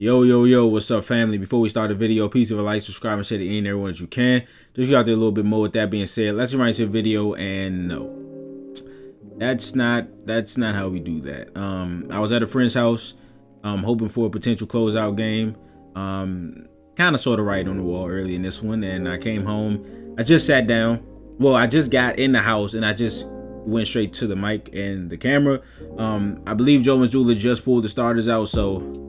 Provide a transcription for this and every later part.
Yo, what's up, family? Before we start the video, please leave a like, subscribe, and share to any and everyone that you can. Just out there a little bit more. With that being said, let's get right into the video. And no, that's not how we do that. I was at a friend's house, hoping for a potential closeout game. Kind of sort of right on the wall early in this one, and I came home. I just sat down. Well, I just got in the house, and I just went straight to the mic and the camera. I believe Joe Mazzulla just pulled the starters out, so.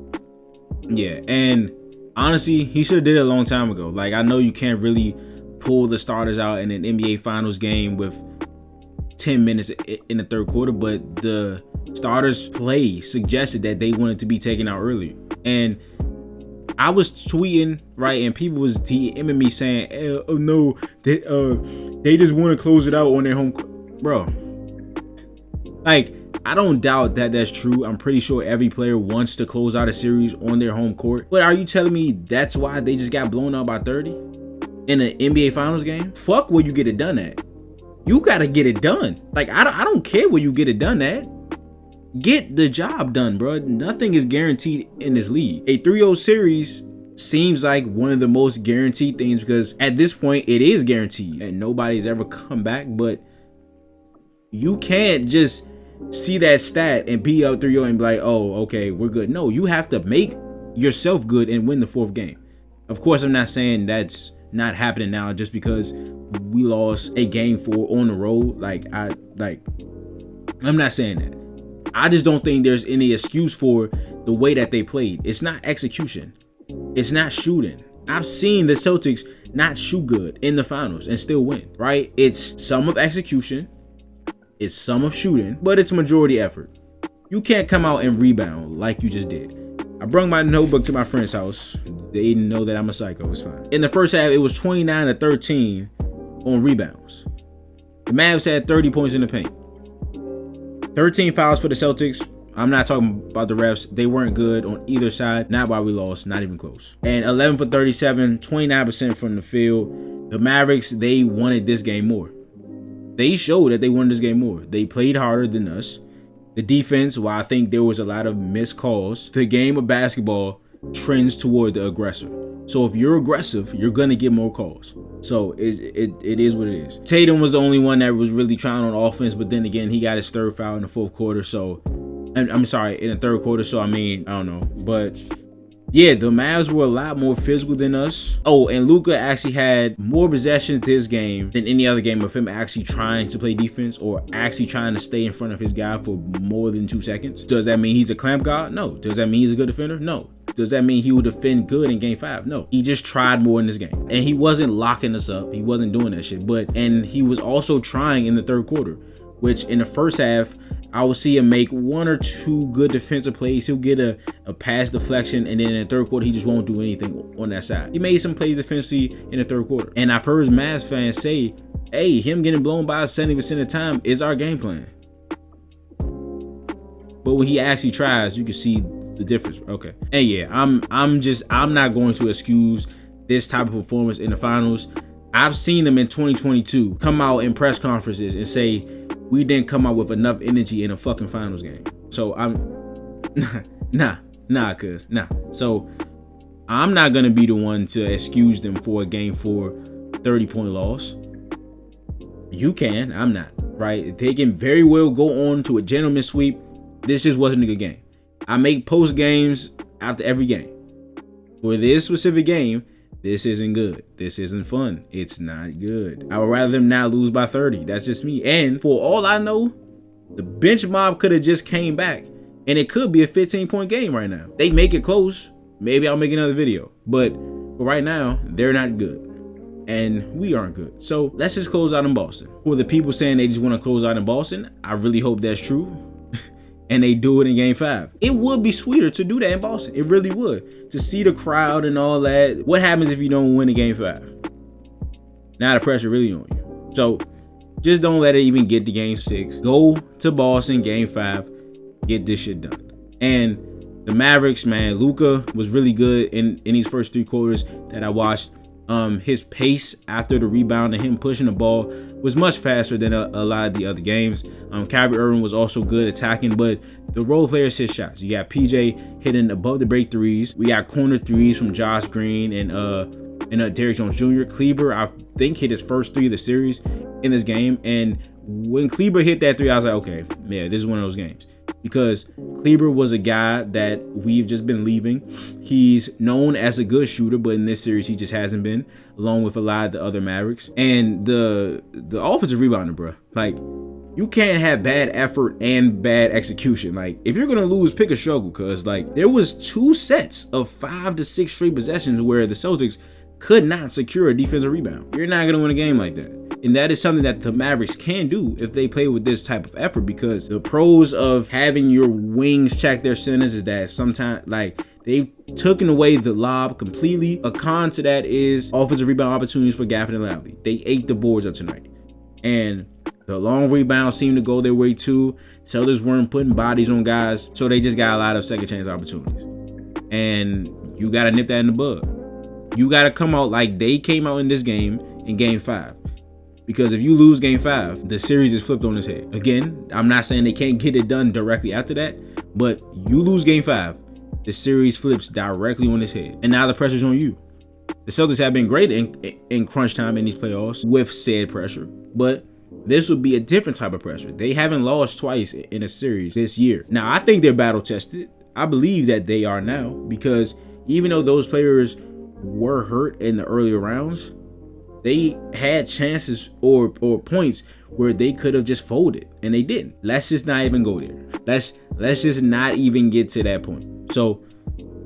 Yeah, and honestly, he should have did it a long time ago. Like, I know you can't really pull the starters out in an NBA Finals game with 10 minutes in the third quarter, but the starters play suggested that they wanted to be taken out earlier. And I was tweeting, right, and people was DMing me saying, "Oh no, they just want to close it out on their home bro." Like, I don't doubt that that's true. I'm pretty sure every player wants to close out a series on their home court. But are you telling me that's why they just got blown out by 30 in an NBA Finals game? Fuck where you get it done at. You gotta get it done. Like, I don't care where you get it done at. Get the job done, bro. Nothing is guaranteed in this league. A 3-0 series seems like one of the most guaranteed things because at this point it is guaranteed and nobody's ever come back. But you can't just see that stat and be up 3-0 and be like, oh, okay, we're good. No, you have to make yourself good and win the fourth game. Of course, I'm not saying that's not happening now just because we lost a game 4 on the road. I'm not saying that. I just don't think there's any excuse for the way that they played. It's not execution. It's not shooting. I've seen the Celtics not shoot good in the finals and still win, right? It's some of execution. It's some of shooting, but it's majority effort. You can't come out and rebound like you just did. I brought my notebook to my friend's house. They know that I'm a psycho. It's fine. In the first half, it was 29-13 on rebounds. The Mavs had 30 points in the paint. 13 fouls for the Celtics. I'm not talking about the refs. They weren't good on either side. Not why we lost. Not even close. And 11 for 37, 29% from the field. The Mavericks, they wanted this game more. They showed that they wanted this game more. They played harder than us. The defense, while I think there was a lot of missed calls, the game of basketball trends toward the aggressor. So if you're aggressive, you're going to get more calls. So it is what it is. Tatum was the only one that was really trying on offense, but then again, he got his third foul in the fourth quarter. So I'm sorry, in the third quarter. So I mean, I don't know. But yeah, the Mavs were a lot more physical than us. Oh, and Luka actually had more possessions this game than any other game of him actually trying to play defense or actually trying to stay in front of his guy for more than 2 seconds. Does that mean he's a clamp guy? No. Does that mean he's a good defender? No. Does that mean he will defend good in game 5? No. He just tried more in this game. And he wasn't locking us up. He wasn't doing that shit. And he was also trying in the third quarter, which in the first half, I will see him make 1 or 2 good defensive plays. He'll get a pass deflection, and then in the third quarter, he just won't do anything on that side. He made some plays defensively in the third quarter. And I've heard Mavs fans say, hey, him getting blown by 70% of the time is our game plan. But when he actually tries, you can see the difference. Okay. And yeah, I'm not going to excuse this type of performance in the finals. I've seen them in 2022 come out in press conferences and say, we didn't come out with enough energy in a fucking finals game. So nah. So I'm not going to be the one to excuse them for a game 4 30-point loss. You can, I'm not, right? They can very well go on to a gentleman's sweep. This just wasn't a good game. I make post games after every game. For this specific game, this isn't good. This isn't fun. It's not good. I would rather them not lose by 30. That's just me. And for all I know, the bench mob could have just came back and it could be a 15-point game right now. They make it close. Maybe I'll make another video. But for right now, they're not good. And we aren't good. So let's just close out in Boston. For the people saying they just want to close out in Boston, I really hope that's true. And they do it in game 5. It would be sweeter to do that in Boston. It really would. To see the crowd and all that. What happens if you don't win a game 5? Now the pressure really on you. So just don't let it even get to game 6. Go to Boston game 5. Get this shit done. And the Mavericks, man, Luka was really good in these first 3 quarters that I watched. His pace after the rebound and him pushing the ball was much faster than a lot of the other games. Kyrie Irving was also good attacking, but the role players hit shots. You got PJ hitting above the break threes. We got corner threes from Josh Green and Derrick Jones Jr. Kleber, I think, hit his first 3 of the series in this game. And when Kleber hit that 3, I was like, okay, yeah, this is one of those games. Because Kleber was a guy that we've just been leaving. He's known as a good shooter, but in this series he just hasn't been, along with a lot of the other Mavericks. And the offensive rebounder, bro, like, you can't have bad effort and bad execution. Like, if you're gonna lose, pick a struggle, cause like there was 2 sets of 5 to 6 straight possessions where the Celtics could not secure a defensive rebound. You're not gonna win a game like that. And that is something that the Mavericks can do if they play with this type of effort, because the pros of having your wings check their centers is that sometimes, like, they've taken away the lob completely. A con to that is offensive rebound opportunities for Gafford and Lowry. They ate the boards up tonight. And the long rebounds seemed to go their way too. Celtics weren't putting bodies on guys, so they just got a lot of second chance opportunities. And you got to nip that in the bud. You got to come out like they came out in this game in game 5. Because if you lose game 5, the series is flipped on its head. Again, I'm not saying they can't get it done directly after that, but you lose game 5, the series flips directly on its head. And now the pressure's on you. The Celtics have been great in crunch time in these playoffs with said pressure, but this would be a different type of pressure. They haven't lost twice in a series this year. Now, I think they're battle tested. I believe that they are now, because even though those players were hurt in the earlier rounds, they had chances or points where they could have just folded, and they didn't. Let's just not even go there. Let's just not even get to that point. So,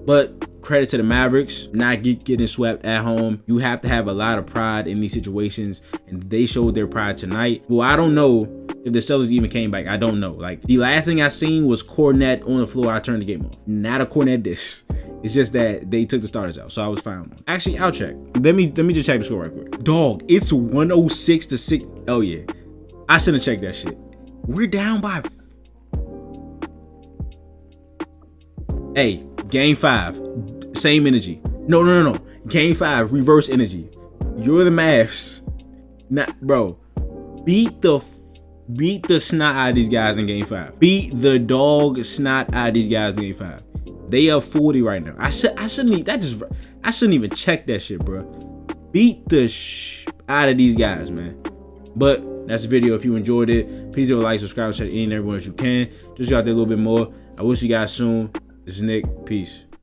but credit to the Mavericks, not getting swept at home. You have to have a lot of pride in these situations, and they showed their pride tonight. Well, I don't know if the Celtics even came back. I don't know. Like, the last thing I seen was Cornette on the floor. I turned the game off. Not a Cornette diss. It's just that they took the starters out, so I was fine. Actually, I'll check. Let me just check the score right quick. Dog, it's 106 to 6. Oh yeah, I shouldn't have checked that shit. We're down by. Hey, game 5, same energy. No. Game 5, reverse energy. You're the Mavs. Not, bro. Beat the snot out of these guys in game 5. Beat the dog snot out of these guys in game 5. They up 40 right now. I shouldn't even check that shit, bro. Beat the out of these guys, man. But that's the video. If you enjoyed it, please leave a like, subscribe, check any and everyone that you can. Just got there a little bit more. I will see you guys soon. This is Nick. Peace.